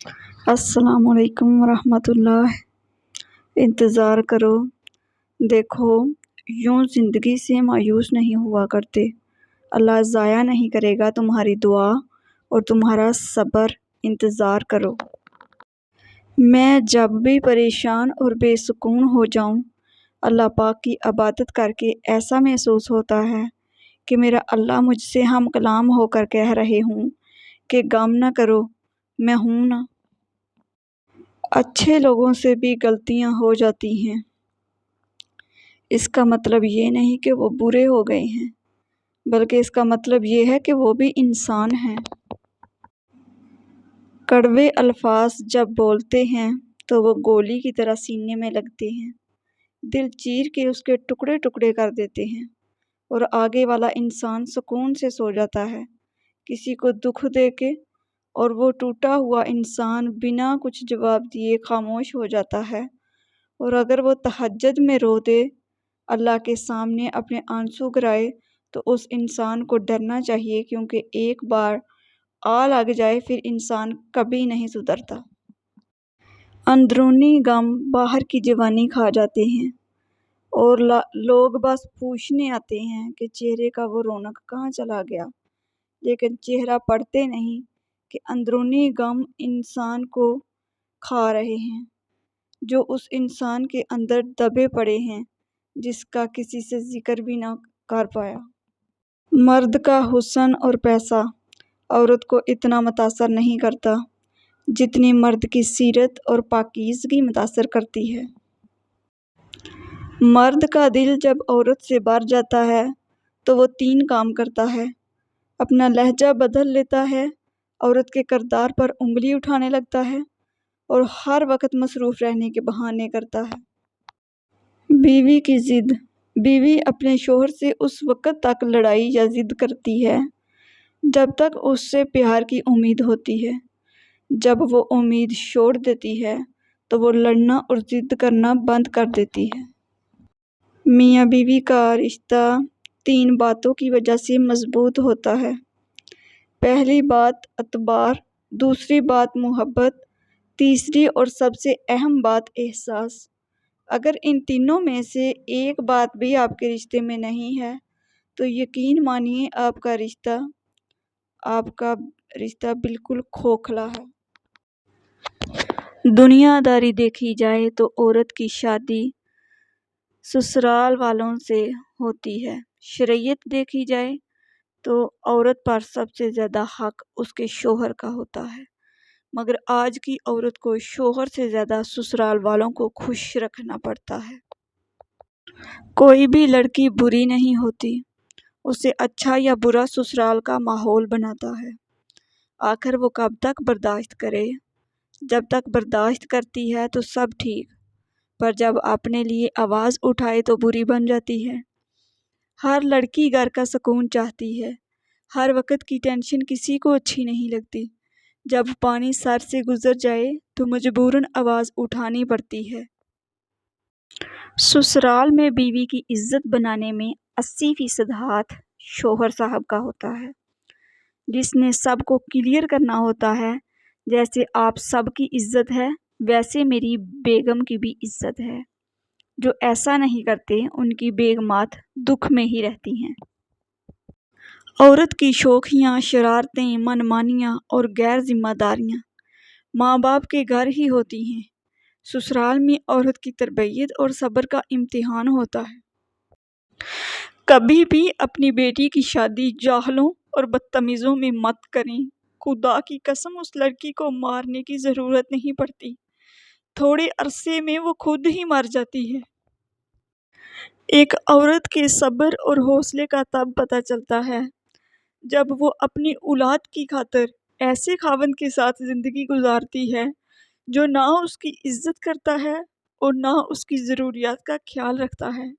السلام علیکم ورحمۃ اللہ۔ انتظار کرو، دیکھو، یوں زندگی سے مایوس نہیں ہوا کرتے۔ اللہ ضائع نہیں کرے گا تمہاری دعا اور تمہارا صبر۔ انتظار کرو۔ میں جب بھی پریشان اور بے سکون ہو جاؤں، اللہ پاک کی عبادت کر کے ایسا محسوس ہوتا ہے کہ میرا اللہ مجھ سے ہم کلام ہو کر کہہ رہے ہوں کہ غم نہ کرو، میں ہوں نا۔ اچھے لوگوں سے بھی غلطیاں ہو جاتی ہیں، اس کا مطلب یہ نہیں کہ وہ برے ہو گئے ہیں، بلکہ اس کا مطلب یہ ہے کہ وہ بھی انسان ہیں۔ کڑوے الفاظ جب بولتے ہیں تو وہ گولی کی طرح سینے میں لگتے ہیں، دل چیر کے اس کے ٹکڑے ٹکڑے کر دیتے ہیں، اور آگے والا انسان سکون سے سو جاتا ہے کسی کو دکھ دے کے، اور وہ ٹوٹا ہوا انسان بنا کچھ جواب دیے خاموش ہو جاتا ہے۔ اور اگر وہ تہجد میں رو دے، اللہ کے سامنے اپنے آنسو گرائے، تو اس انسان کو ڈرنا چاہیے، کیونکہ ایک بار آ لگ جائے پھر انسان کبھی نہیں سدھرتا۔ اندرونی غم باہر کی جوانی کھا جاتے ہیں، اور لوگ بس پوچھنے آتے ہیں کہ چہرے کا وہ رونق کہاں چلا گیا، لیکن چہرہ پڑھتے نہیں کہ اندرونی غم انسان کو کھا رہے ہیں، جو اس انسان کے اندر دبے پڑے ہیں، جس کا کسی سے ذکر بھی نہ کر پایا۔ مرد کا حسن اور پیسہ عورت کو اتنا متاثر نہیں کرتا جتنی مرد کی سیرت اور پاکیزگی متاثر کرتی ہے۔ مرد کا دل جب عورت سے بھر جاتا ہے تو وہ 3 کام کرتا ہے: اپنا لہجہ بدل لیتا ہے، عورت کے کردار پر انگلی اٹھانے لگتا ہے، اور ہر وقت مصروف رہنے کے بہانے کرتا ہے۔ بیوی کی ضد: بیوی اپنے شوہر سے اس وقت تک لڑائی یا ضد کرتی ہے جب تک اس سے پیار کی امید ہوتی ہے۔ جب وہ امید چھوڑ دیتی ہے تو وہ لڑنا اور ضد کرنا بند کر دیتی ہے۔ میاں بیوی کا رشتہ 3 باتوں کی وجہ سے مضبوط ہوتا ہے۔ پہلی بات اعتبار، دوسری بات محبت، تیسری اور سب سے اہم بات احساس۔ اگر ان تینوں میں سے ایک بات بھی آپ کے رشتے میں نہیں ہے تو یقین مانیے آپ کا رشتہ بالکل کھوکھلا ہے۔ دنیا داری دیکھی جائے تو عورت کی شادی سسرال والوں سے ہوتی ہے، شرعیت دیکھی جائے تو عورت پر سب سے زیادہ حق اس کے شوہر کا ہوتا ہے، مگر آج کی عورت کو شوہر سے زیادہ سسرال والوں کو خوش رکھنا پڑتا ہے۔ کوئی بھی لڑکی بری نہیں ہوتی، اسے اچھا یا برا سسرال کا ماحول بناتا ہے۔ آخر وہ کب تک برداشت کرے؟ جب تک برداشت کرتی ہے تو سب ٹھیک، پر جب اپنے لیے آواز اٹھائے تو بری بن جاتی ہے۔ ہر لڑکی گھر کا سکون چاہتی ہے، ہر وقت کی ٹینشن کسی کو اچھی نہیں لگتی۔ جب پانی سر سے گزر جائے تو مجبوراً آواز اٹھانی پڑتی ہے۔ سسرال میں بیوی کی عزت بنانے میں 80% ہاتھ شوہر صاحب کا ہوتا ہے، جس نے سب کو کلیئر کرنا ہوتا ہے جیسے آپ سب کی عزت ہے ویسے میری بیگم کی بھی عزت ہے۔ جو ایسا نہیں کرتے ان کی بیگمات دکھ میں ہی رہتی ہیں۔ عورت کی شوخیاں، شرارتیں، من مانیاں اور غیر ذمہ داریاں ماں باپ کے گھر ہی ہوتی ہیں۔ سسرال میں عورت کی تربیت اور صبر کا امتحان ہوتا ہے۔ کبھی بھی اپنی بیٹی کی شادی جاہلوں اور بدتمیزوں میں مت کریں۔ خدا کی قسم اس لڑکی کو مارنے کی ضرورت نہیں پڑتی، تھوڑے عرصے میں وہ خود ہی مر جاتی ہے۔ ایک عورت کے صبر اور حوصلے کا تب پتہ چلتا ہے جب وہ اپنی اولاد کی خاطر ایسے خاوند کے ساتھ زندگی گزارتی ہے جو نہ اس کی عزت کرتا ہے اور نہ اس کی ضروریات کا خیال رکھتا ہے۔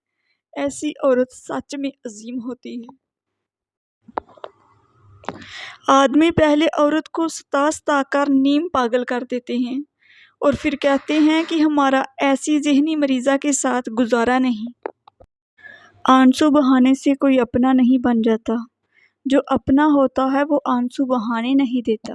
ایسی عورت سچ میں عظیم ہوتی ہے۔ آدمی پہلے عورت کو ستا کر نیم پاگل کر دیتے ہیں اور پھر کہتے ہیں کہ ہمارا ایسی ذہنی مریضہ کے ساتھ گزارا نہیں۔ آنسو بہانے سے کوئی اپنا نہیں بن جاتا، جو اپنا ہوتا ہے وہ آنسو بہانے نہیں دیتا۔